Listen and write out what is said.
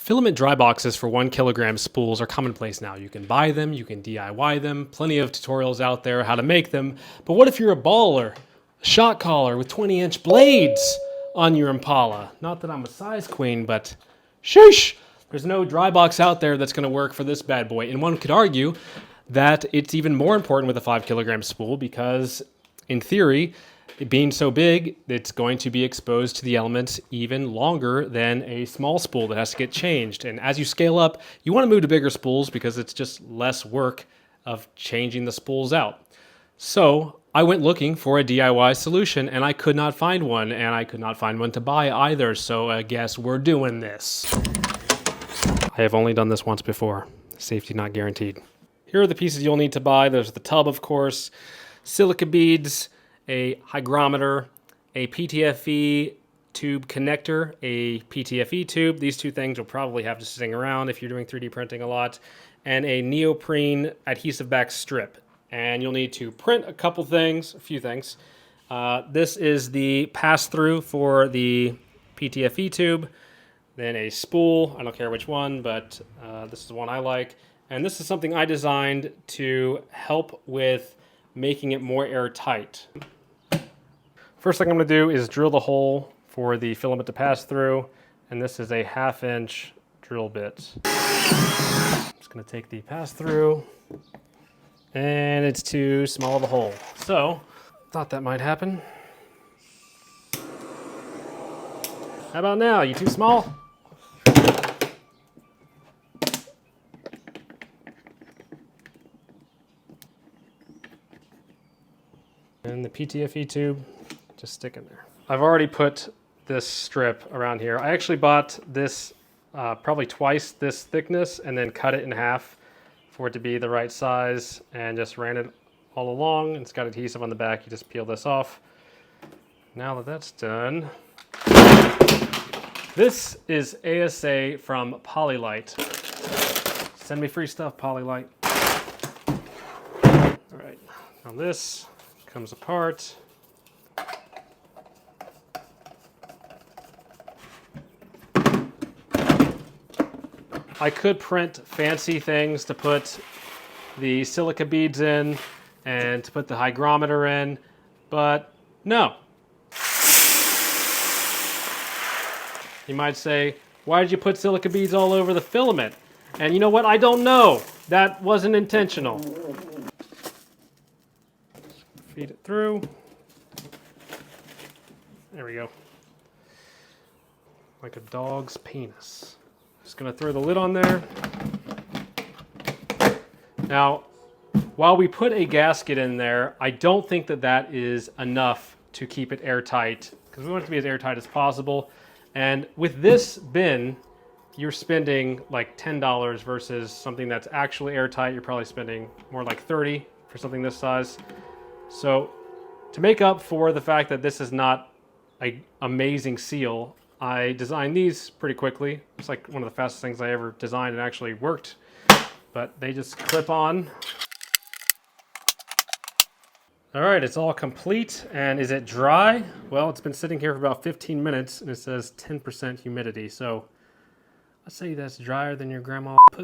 Filament dry boxes for 1 kilogram spools are commonplace now. You can buy them, you can DIY them, plenty of tutorials out there how to make them. But what if you're a baller, a shot caller with 20-inch blades on your Impala? Not that I'm a size queen, but sheesh! There's no dry box out there that's gonna work for this bad boy. And one could argue that it's even more important with a 5 kilogram spool because, in theory, it being so big, it's going to be exposed to the elements even longer than a small spool that has to get changed. And as you scale up, you want to move to bigger spools because it's just less work of changing the spools out. So I went looking for a DIY solution and I could not find one, and I could not find one to buy either. So I guess we're doing this. I have only done this once before. Safety not guaranteed. Here are the pieces you'll need to buy. There's the tub, of course, silica beads, a hygrometer, a PTFE tube connector, a PTFE tube. These two things you'll probably have just sitting around if you're doing 3D printing a lot, and a neoprene adhesive back strip. And you'll need to print a few things. This is the pass-through for the PTFE tube, then a spool, I don't care which one, but this is the one I like. And this is something I designed to help with making it more airtight. First thing I'm going to do is drill the hole for the filament to pass through, and this is a 1/2 inch drill bit. I'm just going to take the pass through, and it's too small of a hole. So, thought that might happen. How about now? You too small? And the PTFE tube, just stick in there. I've already put this strip around here. I actually bought this probably twice this thickness and then cut it in half for it to be the right size and just ran it all along. It's got adhesive on the back. You just peel this off. Now that that's done, this is ASA from Polylite. Send me free stuff, Polylite. All right, now this comes apart. I could print fancy things to put the silica beads in and to put the hygrometer in, but no. You might say, why did you put silica beads all over the filament? And you know what? I don't know. That wasn't intentional. Feed it through. There we go. Like a dog's penis. Just gonna throw the lid on there. Now, while we put a gasket in there, I don't think that that is enough to keep it airtight, because we want it to be as airtight as possible. And with this bin, you're spending like $10 versus something that's actually airtight. You're probably spending more like $30 for something this size. So to make up for the fact that this is not an amazing seal, I designed these pretty quickly. It's like one of the fastest things I ever designed and actually worked, but they just clip on. All right, it's all complete. And is it dry? Well, it's been sitting here for about 15 minutes and it says 10% humidity. So let's say that's drier than your grandma's pussy.